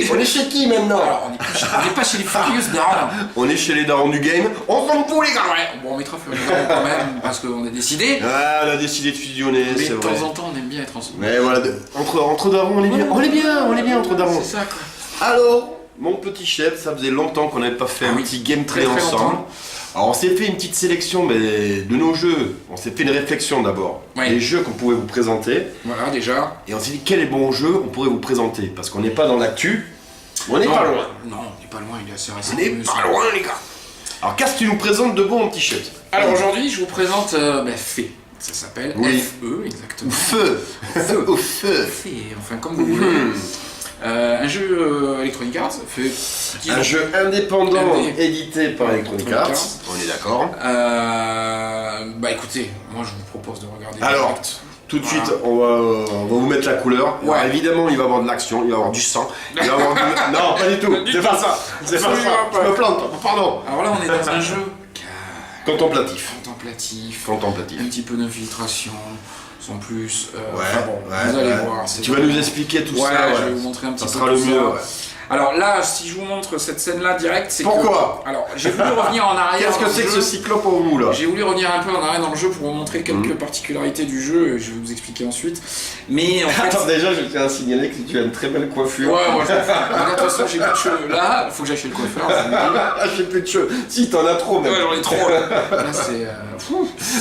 qui? On est chez qui maintenant? Alors, on n'est pas chez les Furious darons. On est chez les darons du game. On s'en fout, les gars! Ouais, bon, on mettra Furious darons quand même, parce qu'on a décidé. Ah, on a décidé de fusionner, Mais c'est de vrai. temps en temps, on aime bien être ensemble. Mais voilà, entre darons, on est bien. On est bien entre darons. C'est ça, quoi. Alors, mon petit chef, ça faisait longtemps qu'on n'avait pas fait un petit gameplay très ensemble. longtemps. Alors, on s'est fait une petite sélection de nos jeux. On s'est fait une réflexion d'abord. Oui. Les jeux qu'on pouvait vous présenter. Voilà, déjà. Et on s'est dit quel est bon jeu on pourrait vous présenter. Parce qu'on n'est pas dans l'actu. On n'est Non, pas loin. Non, on n'est pas loin, il est assez récent. On n'est pas loin, les gars. Alors, qu'est-ce que tu nous présentes de bon, mon petit chef? Alors aujourd'hui, je vous présente Fée. Ça s'appelle Oui. FE, exactement. Feu. Feu. Au feu. Fée, enfin comme vous voulez. Un jeu Electronic Arts, Un jeu indépendant Indé. édité par Electronic Arts. On est d'accord. Bah écoutez, moi je vous propose de regarder. Alors, direct. tout de Voilà. suite, on va vous mettre la couleur. Ouais. Alors, évidemment, il va y avoir de l'action, il va y avoir du sang. Il va y avoir Non, pas du tout. Du C'est tout. pas ça. C'est pas Absolument ça. pas. Je me plante. Pardon. Alors là, on est dans un jeu Contemplatif. contemplatif, Contemplatif. un petit peu d'infiltration, sans plus. Ouais, Enfin bon, ouais, vous allez ouais. voir. c'est Tu vas vraiment- nous expliquer tout Ouais, ça. je vais vous montrer un petit Ça peu sera le tout mieux. ça. Ouais. Alors là, si je vous montre cette scène-là direct, c'est que... Pourquoi Alors, j'ai voulu revenir en arrière. Qu'est-ce dans que le c'est que jeu. ce cyclope au bout là? J'ai voulu revenir un peu en arrière dans le jeu pour vous montrer quelques particularités du jeu, et je vais vous expliquer ensuite. Mais en fait... Attends, déjà, je tiens à signaler que tu as une très belle coiffure. Ouais, moi je m'en fous. De toute façon, j'ai plus de cheveux. Là, faut que j'aille chez le coiffeur. je vous le dis. Ah, j'ai plus de cheveux. Si, t'en as trop, même. Ouais, j'en ai trop. Là, c'est...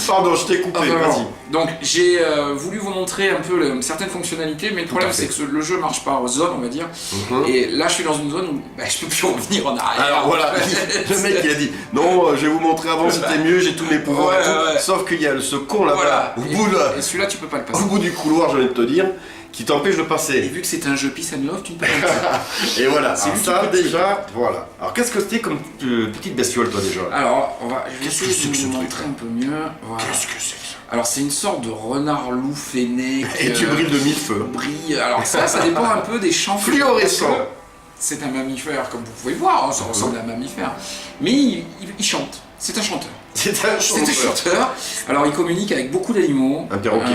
Pardon, je t'ai coupé. Ah, vraiment. Vas-y. Donc j'ai voulu vous montrer un peu certaines fonctionnalités, mais le problème à fait. c'est que le jeu marche par zone, on va dire. Mhm. Et là, je suis dans une zone où je peux plus revenir en arrière. Alors voilà, le mec il a dit non, je vais vous montrer avant c'était mieux, j'ai tous mes pouvoirs Ouais, et tout. ouais. Sauf qu'il y a ce con là-bas, Voilà. au Et celui-là, tu peux pas le au passer. bout du couloir, j'ai envie de te dire, qui t'empêche de Et passer. vu que c'est un jeu Peace and Love, tu ne peux pas le passer. Et voilà, C'est alors lui qui ça peut te déjà, voilà. Alors qu'est-ce que c'était comme petite bestiole toi déjà? Alors, je vais Qu'est-ce que essayer c'est de que ce vous truc, montrer là un peu mieux. Voilà. Qu'est-ce que c'est que ça? Alors, c'est une sorte de renard-loup fennec. Et tu brilles de mille feux. Brille. Alors ça dépend un peu des champs. que- Fluorescent. parce que C'est un mammifère, comme vous pouvez le voir, hein, ça ressemble à un mammifère. Mais il chante. C'est un chanteur. C'est un C'est un chanteur. chanteur. Alors, il communique avec beaucoup d'animaux. Un perroquet.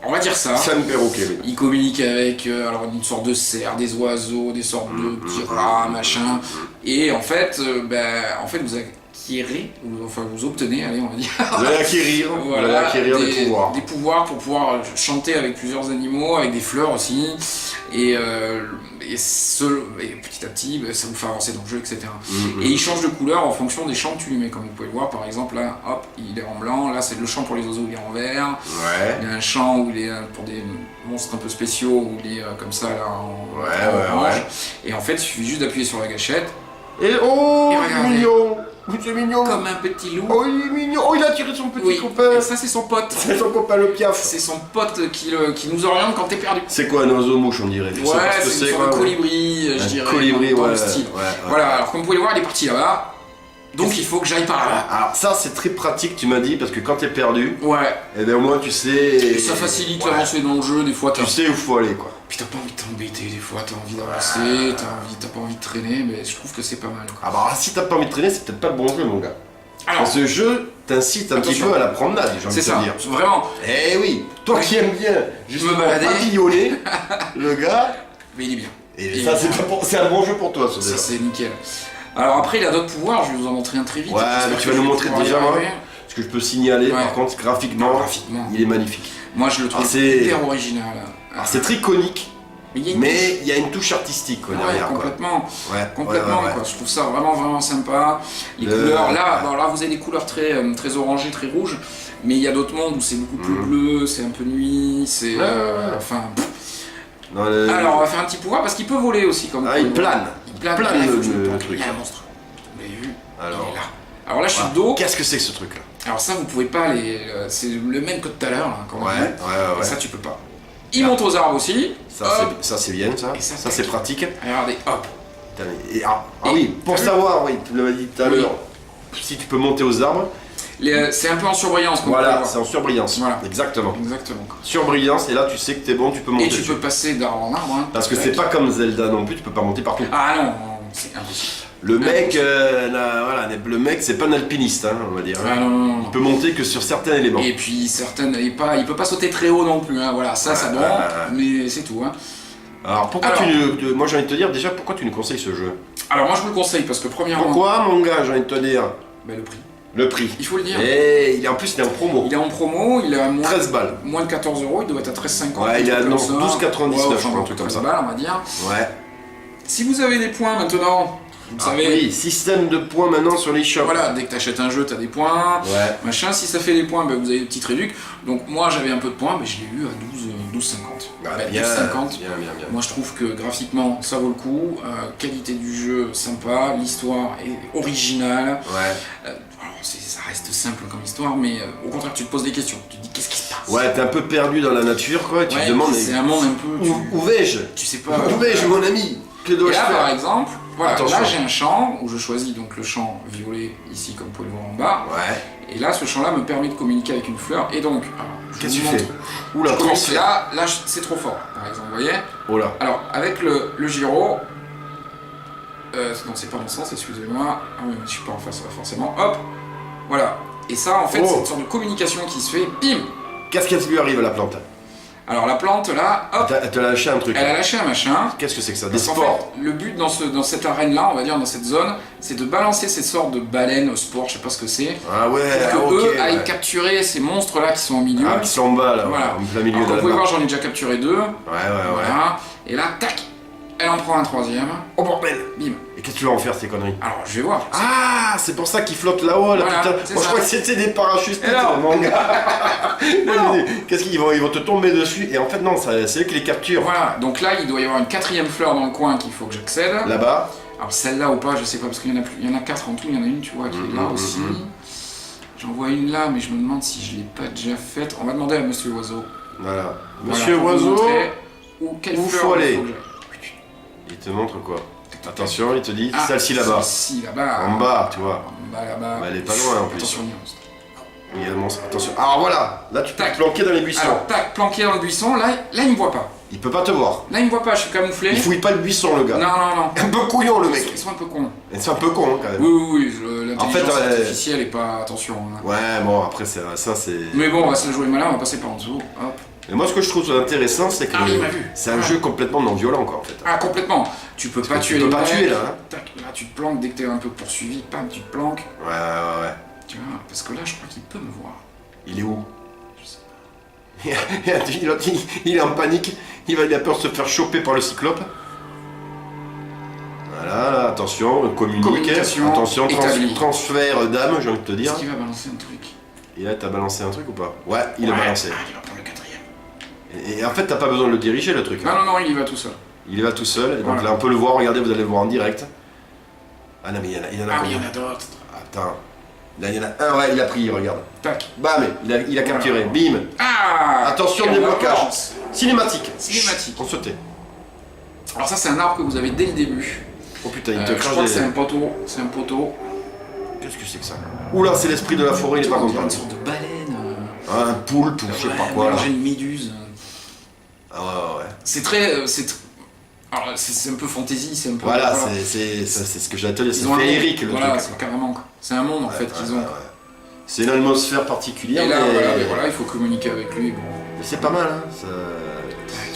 On va dire ça. C'est un perroquet, oui. Il communique avec alors une sorte de cerf, des oiseaux, des sortes de petits rats, machin. Et en fait, vous acquérez, enfin vous obtenez, allez, on va dire. Vous allez acquérir, vous allez acquérir des pouvoirs. Des pouvoirs pour pouvoir chanter avec plusieurs animaux, avec des fleurs aussi. Et petit à petit, ça vous fait avancer dans le jeu, etc. Et il change de couleur en fonction des champs que tu lui mets. Comme vous pouvez le voir, par exemple, là, hop, il est en blanc. Là, c'est le champ pour les oiseaux, il est en vert. Ouais. Il y a un champ où il est pour des monstres un peu spéciaux, où il est comme ça, là, en orange. Et en fait, il suffit juste d'appuyer sur la gâchette. Et oh, Et il est regardez. mignon. C'est mignon. Comme un petit loup. Oh, il est mignon. Oh, il a tiré son petit Oui, copain. et ça, c'est son pote. C'est son copain le piaf. C'est son pote qui nous oriente quand t'es perdu. C'est quoi un oiseau-mouche, on dirait? Je sais Ouais, pas ce que c'est une sorte de quoi. colibri, je Un dirais. colibri, dans ouais, le style. ouais. Voilà, alors comme vous pouvez le voir, il est parti là-bas. Donc il faut que j'aille par là-bas. Alors ça c'est très pratique, tu m'as dit, parce que quand t'es perdu, Ouais. et bien au moins tu sais... Et ça facilite Ouais. l'avancée dans le jeu, des fois Tu sais où faut aller quoi. Puis t'as pas envie de t'embêter, des fois t'as envie d'avancer, t'as pas envie de traîner, mais je trouve que c'est pas mal. Quoi. Ah bah si t'as pas envie de traîner, c'est peut-être pas le bon jeu mon gars. Alors, Ce jeu t'incite un petit Attention. peu à la promenade, j'ai envie c'est de ça, te dire. vraiment. Eh oui, toi qui aimes bien justement balader. papillonner, le gars, Mais il est bien. et ça c'est un bon jeu pour toi ça Ça déjà. c'est nickel. Alors après il a d'autres pouvoirs, je vais vous en montrer un très vite. Ouais, j'espère mais que tu vas je nous vais montrer pouvoir y déjà, arriver. Ce que je peux signaler Ouais. par contre graphiquement, Graphiquement. il est magnifique. Moi je le trouve Ah, c'est- hyper original. Alors c'est très conique, Mais il y a une mais il y a une touche artistique quoi, Ouais, derrière quoi. complètement. Ouais, Complètement, ouais, ouais. quoi. Je trouve ça vraiment sympa. Les couleurs, là, bon, là vous avez des couleurs très orangées, très rouges, mais il y a d'autres mondes où c'est beaucoup plus bleu, c'est un peu nuit, c'est. Ouais. Enfin. Dans le- Alors on va faire un petit pouvoir parce qu'il peut voler aussi comme. Ah, il plane. Il plane, plane, il faut le- que je le plane. truc. Il y a un monstre. Vous l'avez vu? Alors. Il est là. Alors là je suis Ah, de dos. Qu'est-ce que c'est que ce truc là? Alors ça vous pouvez pas les. C'est le même que tout à l'heure, là, quand Ouais, même. ouais, ouais. Et ça tu peux pas. Il monte aux arbres aussi. Ça, Hop. c'est bien ça. Et ça, Ça c'est pratique. Regardez, hop. Putain, ah Et- oui, pour t'as vu savoir, oui, tu l'avais dit tout à Oui. l'heure, si tu peux monter aux arbres, C'est un peu en surbrillance. comme vous voilà, pouvez c'est en surbrillance. Voilà. Exactement. voir. Exactement. Surbrillance, et là tu sais que t'es bon, tu peux monter. Et tu dessus. peux passer d'arbre en arbre. Hein. Parce que c'est pas comme Zelda non plus, tu peux pas monter partout. Ah non, c'est impossible. Le mec, le mec, c'est pas un alpiniste, hein, on va dire. Ah non, non, non. Il peut monter que sur certains éléments. Et puis il peut pas sauter très haut non plus, hein. Voilà, ça bon, ouais. mais c'est tout. Hein. Alors pourquoi moi j'ai envie de te dire déjà pourquoi tu nous conseilles ce jeu? Alors moi je vous le conseille parce que premièrement... Pourquoi mon gars, j'ai envie de te dire? Ben, le prix. Le prix. Il faut le dire. Et en plus il est en promo. Il est en promo, il est à moins, 13 balles. moins de 14 €, il doit être à 13,50. Ouais, il est à 12,99 ouais, je crois, un truc comme ça. balles, on va dire. Ouais. Si vous avez des points maintenant, vous savez... Oui, système de points maintenant sur les shops. Voilà, dès que tu achètes un jeu, tu as des points, Ouais. machin. Si ça fait des points, ben, vous avez des petites réductions. Donc moi j'avais un peu de points, mais je l'ai eu à 12,50. Ah, Ben, bien, 12,50. bien. Moi je trouve que graphiquement ça vaut le coup, qualité du jeu sympa, l'histoire est originale. Ouais. Alors, ça reste simple comme histoire, mais au contraire tu te poses des questions, tu te dis qu'est-ce qui se passe. Ouais, t'es un peu perdu dans la nature quoi, et tu te demandes c'est un monde un peu... où vais-je? Tu sais pas... Où vais-je mon ami? Que Et dois-je là faire? par exemple, voilà, Attention. là j'ai un champ où je choisis donc le champ violet ici comme vous pouvez le voir en bas. Ouais. Et là ce champ là me permet de communiquer avec une fleur et donc... Qu'est-ce que tu vous fais? montre. Oula, Je communique transfert. là c'est trop fort par exemple, vous voyez. Oh là. Alors avec le gyro... non c'est pas dans le sens, excusez-moi. Ah oui, je suis pas en face forcément. Hop. Voilà. Et ça en fait Oh. c'est une sorte de communication qui se fait. Bim. Qu'est-ce qui lui arrive à la plante? Alors la plante là, hop. Elle t'a lâché un truc. Elle a lâché un machin. Qu'est-ce que c'est que ça? Des Parce qu'en sports? fait, le but dans cette arène-là, on va dire dans cette zone, c'est de balancer ces sortes de baleines au sport, je sais pas ce que c'est, Ah ouais, pour que ok. eux aillent Ouais. capturer ces monstres-là qui sont au milieu. Ah, qui sont en bas là, Voilà. en plein milieu Alors, de comme la vous pouvez map. voir, j'en ai déjà capturé 2. Ouais. Voilà. Et là, tac, elle en prend un 3e. Oh bordel! Bim. Et qu'est-ce que tu vas en faire ces conneries? Alors, je vais voir. Ah, c'est pour ça qu'ils flottent là-haut là, Voilà, putain. c'est Moi je ça. crois que c'était des parachutes, Et alors mon gars. Alors Qu'est-ce qu'ils vont te tomber dessus? Et en fait non, c'est eux qui les capturent. Voilà, donc là, il doit y avoir une 4e fleur dans le coin qu'il faut que j'accède. Là-bas. Alors, celle-là ou pas, je sais pas, parce qu'il y en a plus. Il y en a 4 en tout, il y en a une, tu vois, qui est là aussi. J'en vois une là, mais je me demande si je l'ai pas déjà faite. On va demander à Monsieur Oiseau. Voilà. Voilà, Monsieur pour vous Oiseau, montrer quelle où fleur faut il aller? que j'aille. il te montre quoi? Attention, il te dit Ah, celle-ci là-bas. Celle-ci là-bas. En bas, tu vois. En bas là-bas. Bah, elle est pas loin en plus. Attention, il y a un monstre. Il y a le monstre. Attention. Alors voilà, là tu peux Tac. te planquer dans les buissons. Alors, tac, planqué dans le buisson, là il me voit pas. Il peut pas te voir. Là il me voit pas, je suis camouflé. Il fouille pas le buisson le gars. Non. Un peu couillon le mec. Ils sont un peu cons. Et c'est un peu con hein, quand même. Oui, l'intelligence En fait, artificielle est pas... Attention. Hein. Ouais, bon après ça c'est. Mais bon, on va se la jouer malin, on va passer par en dessous. Hop. Et moi ce que je trouve intéressant c'est que Ah, il m'a vu. c'est un Ah. jeu complètement non violent quoi en fait. Ah, complètement. Tu peux pas tuer Tu peux les pas mecs. tuer là. Hein. Tac, là tu te planques dès que t'es un peu poursuivi, pam, tu te planques. Ouais. Tu vois, parce que là je crois qu'il peut me voir. Il est où? Je sais pas. Il est en panique. Il a peur de se faire choper par le cyclope. Voilà, attention, Communication attention, établie. transfert d'âme, j'ai envie de te dire. Est-ce qu'il va balancer un truc? Et là, t'as balancé un truc ou pas? Ouais, il a balancé. Ah, il va prendre le 4e. Et en fait, t'as pas besoin de le diriger le truc. hein. Non, il y va tout seul. Il y va tout seul, et donc Voilà. là on peut le voir, regardez, vous allez le voir en direct. Ah non, mais il y en a Ah, mais il y combien? en a d'autres. Attends. Là, il y en a un, ouais, il a pris, regarde. Tac. Bam, il a capturé, bim. Ah! Attention, Et on déblocage. avance. Cinématique. Cinématique. On se tait. Alors ça c'est un arbre que vous avez dès le début. Oh putain, il te Je crache crois que des... c'est un poteau. C'est un poteau. Qu'est-ce que c'est que ça? Oula, c'est l'esprit de la forêt, il est pas On dirait content. une sorte de baleine. Ah, un poulpe ou je sais pas quoi là. Manger une méduse. Ah ouais. C'est très... Alors c'est un peu fantasy, c'est un peu... Voilà, c'est ce que j'allais te dire, Ils c'est ont un féerique monde. le Voilà, truc. c'est carrément quoi. C'est un monde en fait qu'ils ont. Ouais. C'est une atmosphère particulière, Et là, mais... voilà, il faut communiquer avec lui. Bon. mais c'est pas mal, hein.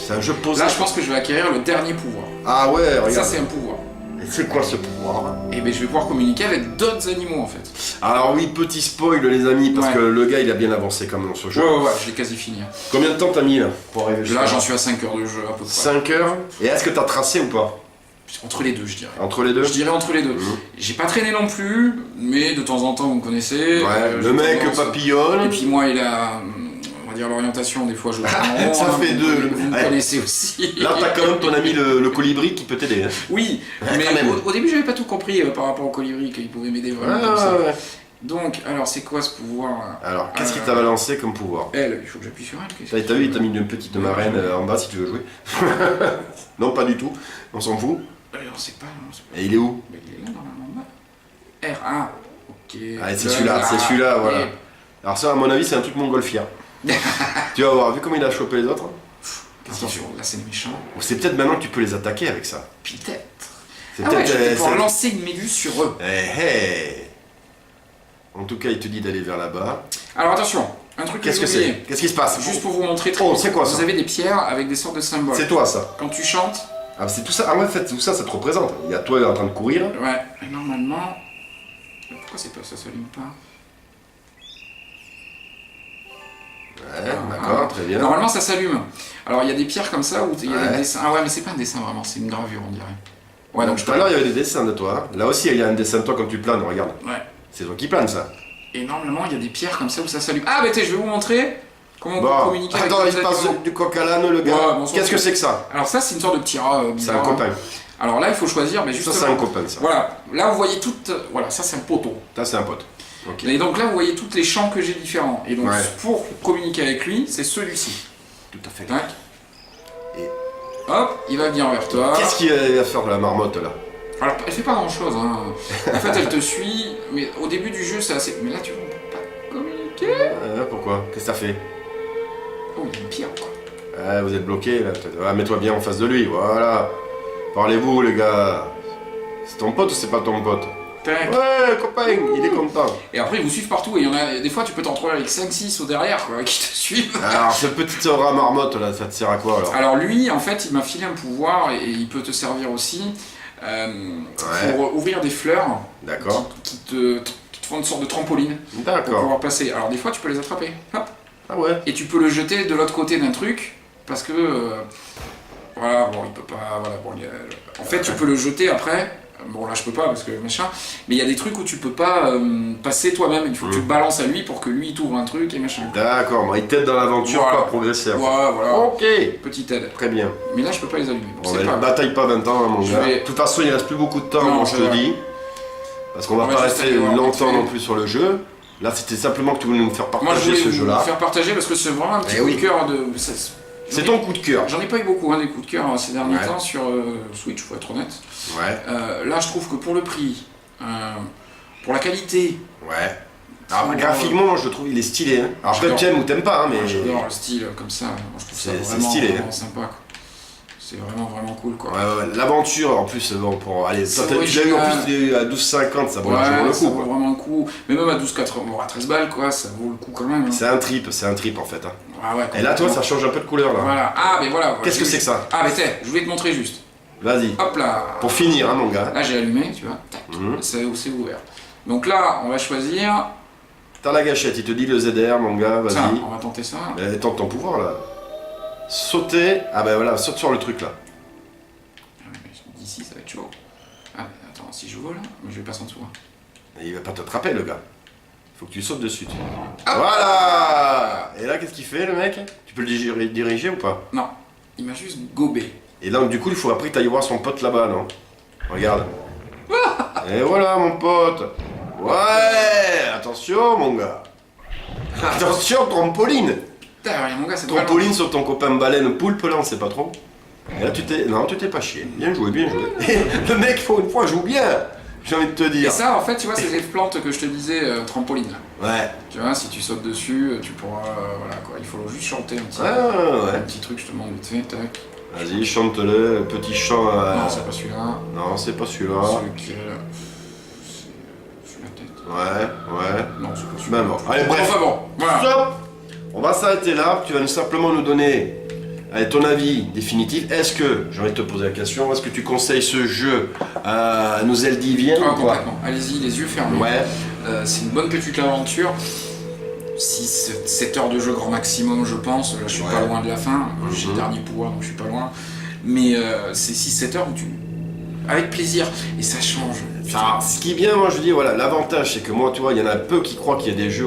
C'est un jeu posé. Là, je pense que je vais acquérir le dernier pouvoir. Ah ouais, regarde. Ça, c'est un pouvoir. Et c'est quoi ce pouvoir? Et ben, je vais pouvoir communiquer avec d'autres animaux en fait. Alors oui, petit spoil les amis, parce Ouais. que le gars il a bien avancé quand même dans ce jeu. Ouais, je l'ai quasi fini. Hein. Combien de temps t'as mis là pour arriver jusqu'à Là, j'en suis à 5 heures de jeu à peu près. 5 heures. Et est-ce que t'as tracé ou pas? Entre les deux, je dirais. Entre les deux? Je dirais entre les deux. J'ai pas traîné non plus, mais de temps en temps, vous me connaissez. Ouais, j'ai le mec tendance- papillonne. Et puis moi, il a, on va dire, l'orientation, des fois, je le prends. Ça fait deux. Vous me Ouais. connaissez aussi. Là t'as quand même ton ami le colibri qui peut t'aider. Hein. Oui, Ouais, mais quand même. au début, j'avais pas tout compris par rapport au colibri, qu'il pouvait m'aider vraiment comme ça. Ouais. Donc, alors, c'est quoi ce pouvoir là? Alors, qu'est-ce qui t'a balancé comme pouvoir? Elle, il faut que j'appuie sur elle. qu'est-ce T'as vu, il t'a mis une petite marraine en bas si tu veux jouer. Non, pas du tout. On s'en fout. Alors, c'est pas. Et il est où? Mais il est là, normalement, en bas. R1. Ok. Ah, c'est celui-là, voilà. Et- Alors ça, à mon avis, c'est un truc montgolfière. Tu vas voir, vu comment il a chopé les autres. Attention, là, c'est le méchant. Ou c'est peut-être maintenant que tu peux les attaquer avec ça. Peut-être. C'est Ah ouais, je vais c'est- pouvoir lancer une méduse sur eux. Eh, eh. En tout cas, il te dit d'aller vers là-bas. Alors attention, Un truc que Qu'est-ce j'ai que oublié. c'est? Qu'est-ce qui se passe? Juste pour vous montrer très Oh, vite, c'est quoi ça? vous avez des pierres avec des sortes de symboles. C'est toi ça. Quand tu chantes, Ah, c'est tout ça. Ah ouais, en fait, tout ça, ça te représente. Il y a toi en train de courir. ouais, et normalement... Pourquoi c'est pas ça s'allume pas? Ouais, d'accord, très bien. Normalement ça s'allume. Alors il y a des pierres comme ça où il y a Ouais. des dessins. Ah ouais, mais c'est pas un dessin vraiment, c'est une gravure on dirait. Ouais, donc je Tout à l'heure, il y avait des dessins de toi. Là aussi, il y a un dessin de toi quand tu planes, regarde. Ouais. C'est toi qui planes, ça. Et normalement il y a des pierres comme ça où ça s'allume. Ah bah je vais vous montrer comment on peut Bon, communiquer avec attends, les il passe animaux. du coq à l'âne, le gars. Ouais, bon, Qu'est-ce que c'est que ça? Alors ça c'est une sorte de petit rat C'est bizarre. un copain. Alors là il faut choisir, mais Ça, justement... c'est un copain, ça. Voilà, là vous voyez toutes... Voilà, ça c'est un poteau. Ça, c'est un pote. Ok. Et donc là vous voyez toutes les champs que j'ai différents. Et donc Ouais. pour communiquer avec lui, c'est celui-ci. Tout à fait. Tac. Et- Hop, il va venir vers toi. Qu'est-ce qu'il va faire de la marmotte, là? Alors, elle fait pas grand chose, hein. En fait, elle te suit, mais au début du jeu, c'est assez. Mais là, tu vois, on peut pas communiquer. Pourquoi? Qu'est-ce que ça fait? Oh, il y a une pierre, quoi. Ah, vous êtes bloqué, là, peut-être. Ah, mets-toi bien en face de lui, voilà. Parlez-vous, les gars. C'est ton pote ou c'est pas ton pote? Tac. Ouais, copain, il est content. Et après, ils vous suivent partout, et il y en a. Des fois, tu peux t'en retrouver avec 5-6 au derrière, quoi, qui te suivent. Alors, ce petit rat marmotte, là, ça te sert à quoi, alors? Alors, lui, en fait, il m'a filé un pouvoir, et il peut te servir aussi pour ouvrir des fleurs D'accord. qui te font une sorte de trampoline pour D'accord. pouvoir passer. Alors, des fois, tu peux les attraper. Hop. Ah ouais. Et tu peux le jeter de l'autre côté d'un truc parce que voilà, bon, il peut pas, voilà, bon, en fait tu peux le jeter après. Bon là je peux pas parce que machin, mais il y a des trucs où tu peux pas passer toi-même, il faut que tu le balances à lui pour que lui il t'ouvre un truc et machin. D'accord, bon, il t'aide dans l'aventure Voilà. pour progresser. en fait. Voilà, Ok. petite aide. Très bien. Mais là je peux pas les allumer. Bon, Bon, c'est ben, pas. bataille pas 20 ans, hein, mon Je gars. vais- De toute façon, il reste plus beaucoup de temps, Non, moi, je te je- dis. Parce qu'on va On va pas juste rester aller voir longtemps vite fait. non plus sur le jeu. Là, c'était simplement que tu voulais nous faire Moi je partager voulais ce vous jeu-là. faire partager parce que c'est vraiment un petit Eh coup oui. de cœur de. C'est ton coup de cœur. J'en ai pas eu beaucoup des coups de cœur ces derniers Ouais. temps sur Switch, faut être honnête. Ouais, Là je trouve que pour le prix, pour la qualité. ouais. Alors, Pour, graphiquement, moi, je le trouve, il est stylé. Hein. Alors, J'adore. peut-être t'aimes ou t'aimes pas, hein, mais. J'adore le style comme ça, moi je trouve ça C'est vraiment, stylé, vraiment hein. sympa quoi. C'est vraiment cool quoi. Ouais, ouais, l'aventure, en plus, bon, pour aller. C'est Tu l'as eu en original. plus à 12,50, ça vaut largement le ça coup. vaut Quoi. vraiment le coup. Mais même à 12,80, bon à 13 balles quoi, ça vaut le coup quand même. Hein. C'est un trip en fait. Hein. Ah ouais, Et là, toi, complètement. ça change un peu de couleur là. Voilà. Ah mais voilà. Qu'est-ce que c'est que ça? Ah mais tiens, je vais te montrer juste. Vas-y. Hop là. Pour finir, hein, mon gars. Là j'ai allumé, tu vois. Tac. Mhm. C'est ouvert. Donc là, on va choisir. T'as la gâchette, il te dit le ZR, mon gars, Ça, vas-y. on va tenter ça. Tente ton pouvoir là. Sauter. Ah ben voilà, saute sur le truc là. Ah, mais d'ici ça va être chaud. Ah mais attends, si je vole, mais je vais passer en dessous. Hein. Et il va pas t'attraper le gars. Faut que tu sautes dessus. Voilà. Et là, qu'est-ce qu'il fait le mec? Tu peux le diriger ou pas? Non, il m'a juste gobé. Et donc du coup, il faut après que t'ailles voir son pote là-bas, non? Regarde. Et voilà mon pote. Ouais. Attention mon gars. Attention, trampoline. Putain, regarde, mon gars, c'est Trampoline sur ton copain baleine poulpe là, on sait pas trop. Et là tu t'es. Non, tu t'es pas chié. Bien joué, bien joué. Le mec, pour une fois, joue bien. J'ai envie de te Et dire. ça, en fait, tu vois, c'est les plantes que je te disais, trampoline. Là. Ouais. Tu vois, si tu sautes dessus, tu pourras. Voilà quoi, il faut juste chanter un petit, Ouais, un ouais. petit truc, je te demande vite fait, tac. Vas-y, chante-le, petit chant. Non, c'est pas celui-là. Non, c'est pas celui-là. Celui qui est là. C'est sur la tête. Ouais. Non, c'est pas celui-là. Ben bon. Allez, bref. Enfin bon, voilà. Stop. On va s'arrêter là. Tu vas simplement nous donner ton avis définitif. Est-ce que, j'ai envie de te poser la question, est-ce que tu conseilles ce jeu à nos Eldiviens Ah, ou pas? complètement. Allez-y, les yeux fermés. Ouais. C'est une bonne petite aventure. 6-7 heures de jeu grand maximum, je pense. Là, je suis Ouais. pas loin de la fin. J'ai le dernier pouvoir, donc je suis pas loin. Mais c'est 6-7 heures où tu. Avec plaisir. Et ça change. Alors, ce qui est bien, moi je dis, voilà, l'avantage c'est que moi, tu vois, il y en a peu qui croient qu'il y a des jeux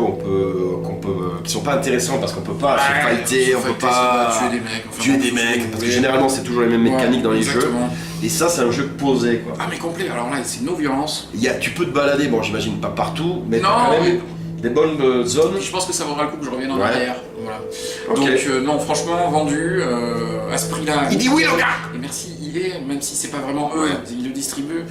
qui sont pas intéressants parce qu'on peut pas se fighter, on peut pas tuer des mecs. Enfin, tuer bon, des ce que mecs, vous parce que voulez. généralement c'est toujours les mêmes mécaniques dans les jeux. Exactement. Et ça, c'est un jeu posé, quoi. Ah mais complet, alors là c'est no violence. Tu peux te balader, bon, j'imagine pas partout, mais Non, t'as quand même mais- des bonnes zones. Je pense que ça vaudra le coup que je revienne en Ouais. arrière. Voilà. Ok. Donc non, franchement, vendu à ce prix-là. Il dit oui, le gars. Et merci EA, même si c'est pas vraiment eux, Ouais. ils le distribuent.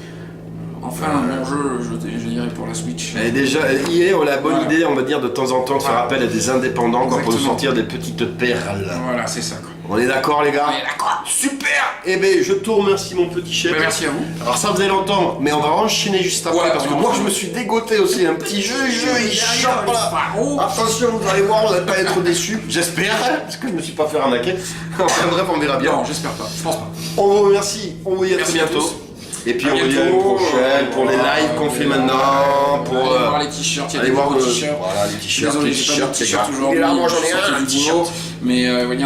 Enfin, un bon jeu, je dirais pour la Switch. Et déjà, EA, on a la bonne Voilà. idée, on va dire, de temps en temps, de faire Voilà. appel à des indépendants quoi, pour nous Exactement. sortir des petites perles. Voilà, c'est ça quoi. On est d'accord les gars? On est d'accord. Super. Eh ben je te remercie mon petit chef. Merci à vous. Alors ça faisait longtemps, mais on va enchaîner juste après Ouais, parce que on moi enchaîne. je me suis dégoté aussi. Un petit jeu, il chope là. Oh. Attention, vous allez voir, vous n'allez pas être déçus. J'espère, parce que je me suis pas fait arnaquer. Enfin bref, on verra bien. Non, j'espère pas. Je pense pas. On vous remercie, on vous dit à très Merci à bientôt. tous. Et puis À on vous dit à une bientôt. prochaine pour les lives qu'on fait maintenant. Pour Allez voir les t-shirts, il y a allez des voir nouveaux le- t-shirts. voilà, les t-shirts, Désolé, les j'ai pas de t-shirts, t-shirt les gars. aujourd'hui. Et là, moi, j'en ai je un, sortais un du t-shirt. boulot, mais il y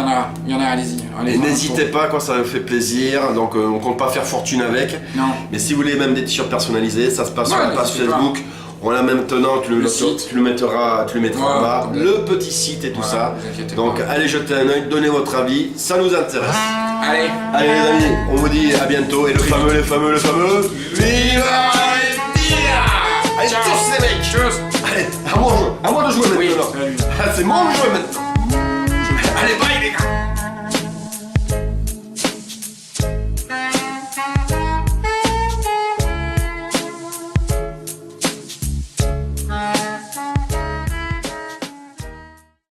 en a, allez-y. Allez Et voir un n'hésitez tour. pas, quoi, ça me fait plaisir. Donc on compte pas faire fortune avec. Non. Mais si vous voulez même des t-shirts personnalisés, ça se passe sur Ouais, la page n'hésitez pas. Facebook. On l'a maintenant, Le site. tu le mettras en Voilà, bas, attendez. le petit site et tout Voilà, ça. vous inquiétez Donc pas. allez jeter un oeil, donnez votre avis, ça nous intéresse. Allez. Allez les amis, on vous dit à bientôt et le fameux, Viva Dia. Allez Ciao. tous les mecs. Tchuss. Allez, à moi de jouer Oui, maintenant. salut. Ah, c'est mon jeu maintenant.